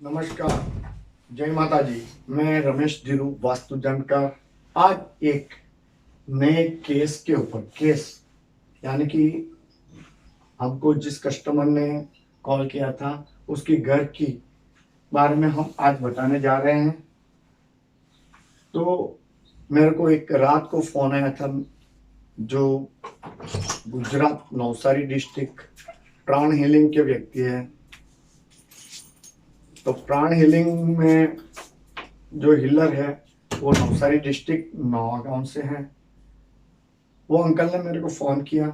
नमस्कार, जय माता जी। मैं रमेश धीरू वास्तु जानकार। आज एक नए केस के ऊपर केस यानी कि हमको जिस कस्टमर ने कॉल किया था उसके घर की बारे में हम आज बताने जा रहे हैं। तो मेरे को एक रात को फोन आया था, जो गुजरात नवसारी डिस्ट्रिक्ट प्राण हीलिंग के व्यक्ति है। तो प्राण हीलिंग में जो हीलर है वो नवसारी डिस्ट्रिक्ट नवागांव से है। वो अंकल ने मेरे को फ़ोन किया।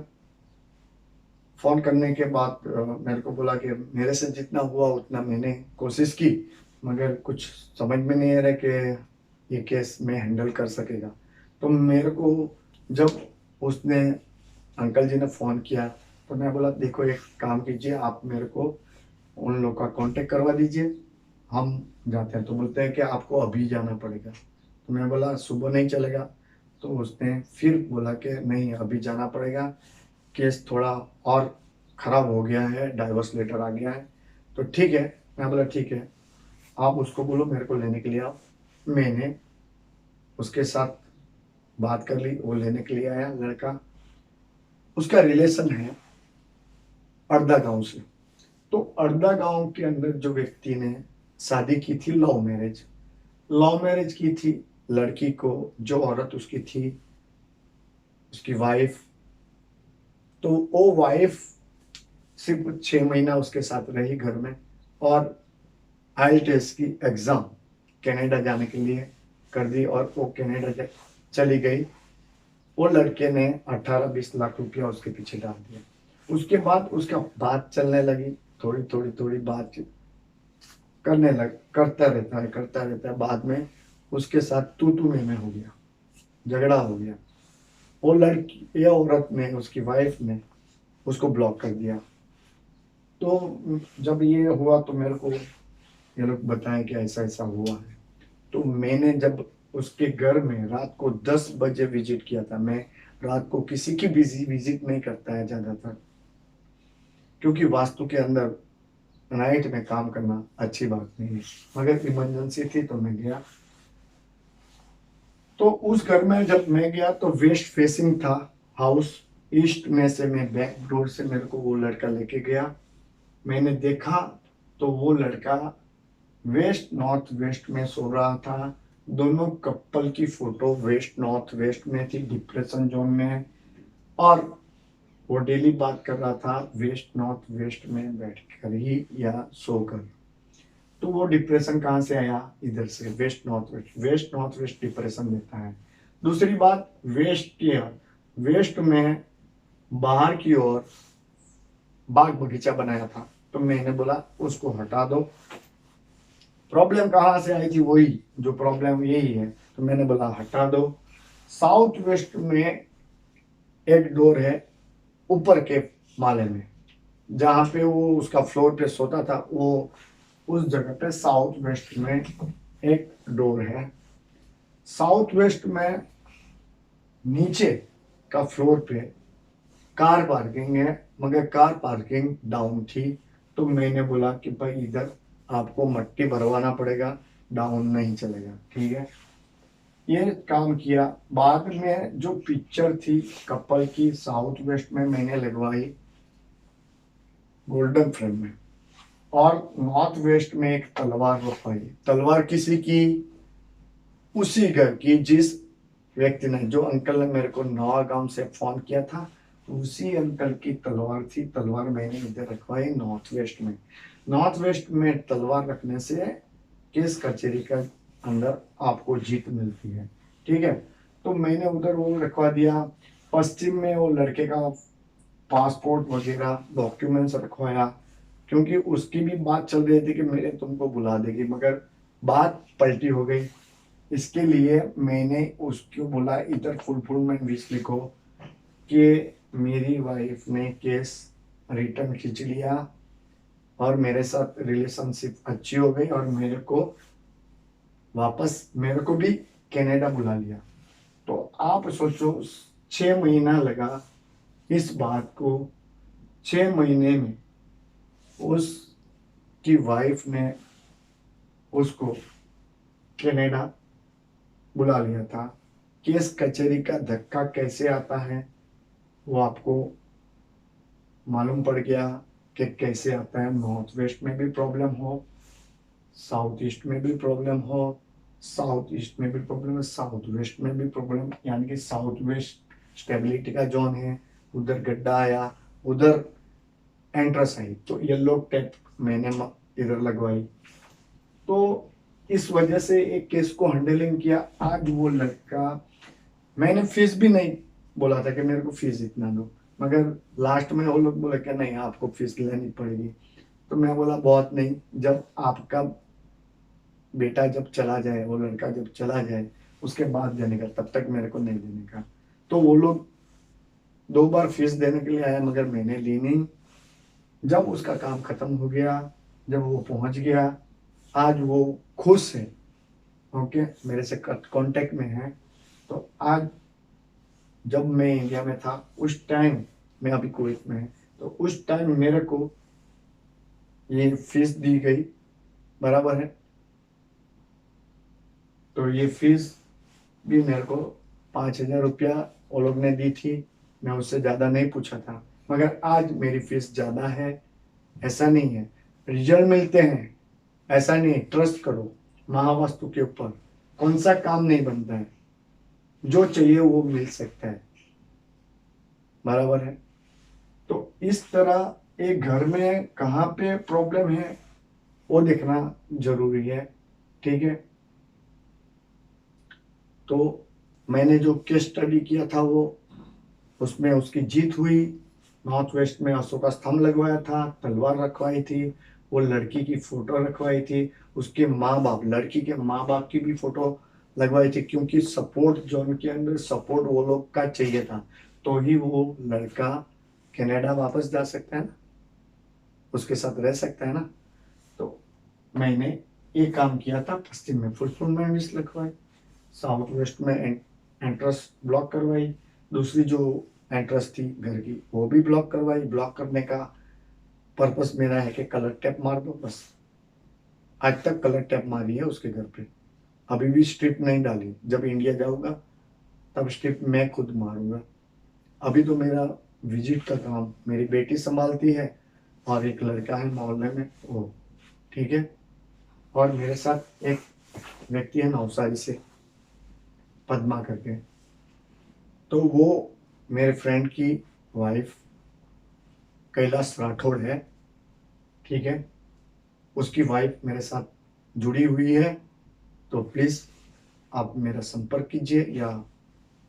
फ़ोन करने के बाद मेरे को बोला कि मेरे से जितना हुआ उतना मैंने कोशिश की, मगर कुछ समझ में नहीं आ रहा कि ये केस मैं हैंडल कर सकेगा। तो मेरे को जब उसने अंकल जी ने फ़ोन किया तो मैं बोला, देखो एक काम कीजिए, आप मेरे को उन लोग का कांटेक्ट करवा दीजिए, हम जाते हैं। तो बोलते हैं कि आपको अभी जाना पड़ेगा। तो मैं बोला सुबह नहीं चलेगा। तो उसने फिर बोला कि नहीं अभी जाना पड़ेगा, केस थोड़ा और ख़राब हो गया है, डाइवोर्स लेटर आ गया है। तो ठीक है। मैं बोला ठीक है, आप उसको बोलो मेरे को लेने के लिए आओ। मैंने उसके साथ बात कर ली, वो लेने के लिए आया लड़का। उसका रिलेशन है अर्धा गांव से। तो अर्धा गांव के अंदर जो व्यक्ति ने शादी की थी, लव मैरिज की थी। लड़की को जो औरत उसकी थी, उसकी वाइफ, तो वो वाइफ सिर्फ 6 महीना उसके साथ रही घर में, और आईएलटीएस की एग्ज़ाम कनाडा जाने के लिए कर दी और वो कनाडा चली गई। वो लड़के ने 18-20 लाख रुपया उसके पीछे डाल दिया। उसके बाद उसका बात चलने लगी, थोड़ी थोड़ी थोड़ी बात करता रहता है। बाद में उसके साथ तू में हो गया, झगड़ा हो गया। वो लड़की या औरत ने, उसकी वाइफ ने उसको ब्लॉक कर दिया। तो जब ये हुआ तो मेरे को ये लोग बताएं कि ऐसा ऐसा हुआ है। तो मैंने जब उसके घर में रात को 10 बजे विजिट किया था। मैं रात को किसी की भी विजिट नहीं करता है ज़्यादातर, क्योंकि वास्तु के अंदर नाइट में काम करना अच्छी बात नहीं है, मगर इमरजेंसी थी तो मैं गया। तो उस घर में जब मैं गया तो वेस्ट फेसिंग था हाउस। ईस्ट में से मैं बैक डोर से मेरे को वो लड़का लेके गया। मैंने देखा तो वो लड़का वेस्ट नॉर्थ वेस्ट में सो रहा था। दोनों कपल की फोटो वेस्ट नॉर्थ वेस्ट में थी, डिप्रेशन जोन में। और वो डेली बात कर रहा था वेस्ट नॉर्थ वेस्ट में बैठ कर ही या सोकर। तो वो डिप्रेशन कहाँ से आया? इधर से, वेस्ट नॉर्थ वेस्ट डिप्रेशन देता है। दूसरी बात, वेस्ट में बाहर की ओर बाग बगीचा बनाया था। तो मैंने बोला उसको हटा दो। प्रॉब्लम कहाँ से आई थी? वही जो प्रॉब्लम यही है। तो मैंने बोला हटा दो। साउथ वेस्ट में एक डोर है ऊपर के माले में, जहाँ पे वो उसका फ्लोर पे सोता था, वो उस जगह पे साउथ वेस्ट में एक डोर है। साउथ वेस्ट में नीचे का फ्लोर पे कार पार्किंग है, मगर कार पार्किंग डाउन थी। तो मैंने बोला कि भाई इधर आपको मट्टी भरवाना पड़ेगा, डाउन नहीं चलेगा। ठीक है, ये काम किया। बाद में जो पिक्चर थी कपल की साउथ वेस्ट में मैंने लगवाई गोल्डन फ्रेम में, और नॉर्थ वेस्ट में एक तलवार रखवाई। तलवार किसी की? उसी घर की जिस व्यक्ति ने, जो अंकल ने मेरे को नवागांव से फोन किया था, उसी अंकल की तलवार थी। तलवार मैंने इधर रखवाई नॉर्थ वेस्ट में। नॉर्थ वेस्ट में तलवार रखने से केस कचहरी का अंदर आपको जीत मिलती है। ठीक है, तो मैंने उधर वो रखवा दिया। पश्चिम में वो लड़के का पासपोर्ट वगैरह डॉक्यूमेंट्स रखवाया, क्योंकि उसकी भी बात चल रही थी कि मेरे तुमको बुला देगी, मगर बात पलटी हो गई। इसके लिए मैंने उसको बोला इधर फुलफिलमेंट विश लिखो कि मेरी वाइफ ने केस रिटर्न खींच लिया और मेरे साथ रिलेशनशिप अच्छी हो गई, और मेरे को वापस, मेरे को भी कनाडा बुला लिया। तो आप सोचो, 6 महीना लगा इस बात को। 6 महीने में उसकी वाइफ ने उसको कनाडा बुला लिया था। केस कचहरी का धक्का कैसे आता है वो आपको मालूम पड़ गया कि कैसे आता है। नॉर्थ वेस्ट में भी प्रॉब्लम हो, साउथ ईस्ट में भी प्रॉब्लम हो, साउथ ईस्ट में भी प्रॉब्लम है, साउथ वेस्ट में भी प्रॉब्लम, यानी कि साउथ वेस्ट स्टेबिलिटी का जोन है, उधर गड्ढा आया, उधर एंट्रेंस आई, तो येलो टेप मैंने इधर लगवाई। तो इस वजह से एक केस को हैंडलिंग किया। आज वो लड़का, मैंने फीस भी नहीं बोला था कि मेरे को फीस इतना दो, मगर लास्ट में वो लोग बोले कि नहीं आपको फीस लेनी पड़ेगी। तो मैं बोला बहुत नहीं, जब आपका बेटा जब चला जाए, वो लड़का जब चला जाए उसके बाद देने का, तब तक मेरे को नहीं देने का। तो वो लोग 2 बार फीस देने के लिए आया मगर मैंने ली नहीं। जब उसका काम खत्म हो गया, जब वो पहुंच गया, आज वो खुश है, ओके, मेरे से कांटेक्ट में है। तो आज जब मैं इंडिया में था उस टाइम, मैं अभी कुवैत में है, तो उस टाइम मेरे को ये फीस दी गई, बराबर है। तो ये फीस भी मेरे को 5,000 रुपया वो लोग ने दी थी। मैं उससे ज़्यादा नहीं पूछा था, मगर आज मेरी फीस ज़्यादा है। ऐसा नहीं है, रिजल्ट मिलते हैं, ऐसा नहीं, ट्रस्ट करो महावास्तु के ऊपर। कौन सा काम नहीं बनता है, जो चाहिए वो मिल सकता है, बराबर है। तो इस तरह एक घर में कहाँ पे प्रॉब्लम है वो देखना जरूरी है, ठीक है। तो मैंने जो केस स्टडी किया था वो, उसमें उसकी जीत हुई। नॉर्थ वेस्ट में अशोका स्तंभ लगवाया था, तलवार रखवाई थी, वो लड़की की फोटो रखवाई थी, उसके माँ बाप, लड़की के माँ बाप की भी फोटो लगवाई थी, क्योंकि सपोर्ट जो उनके अंदर सपोर्ट वो लोग का चाहिए था, तो ही वो लड़का कनाडा वापस जा सकता है ना, उसके साथ रह सकता है ना। तो मैंने एक काम किया था, पश्चिम में फुलपुर में मिस लिखवाई, साउथ वेस्ट में एंट्रेंस ब्लॉक करवाई, दूसरी जो एंट्रेंस थी घर की वो भी ब्लॉक करवाई। ब्लॉक करने का पर्पस मेरा है कि कलर टेप मार दो बस। आज तक कलर टेप मारी है उसके घर पे, अभी भी स्ट्रिप नहीं डाली। जब इंडिया जाऊंगा तब स्ट्रिप मैं खुद मारूंगा। अभी तो मेरा विजिट का काम मेरी बेटी संभालती है, और एक लड़का है मोहल्ले में वो, ठीक है। और मेरे साथ एक व्यक्ति है नवसारी से, पद्मा करके, तो वो मेरे फ्रेंड की वाइफ कैलाश राठौड़ है, ठीक है। उसकी वाइफ मेरे साथ जुड़ी हुई है। तो प्लीज़ आप मेरा संपर्क कीजिए या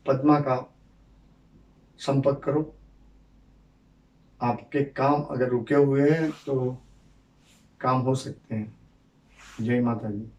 पद्मा का संपर्क करो। आपके काम अगर रुके हुए हैं तो काम हो सकते हैं। जय माता दी।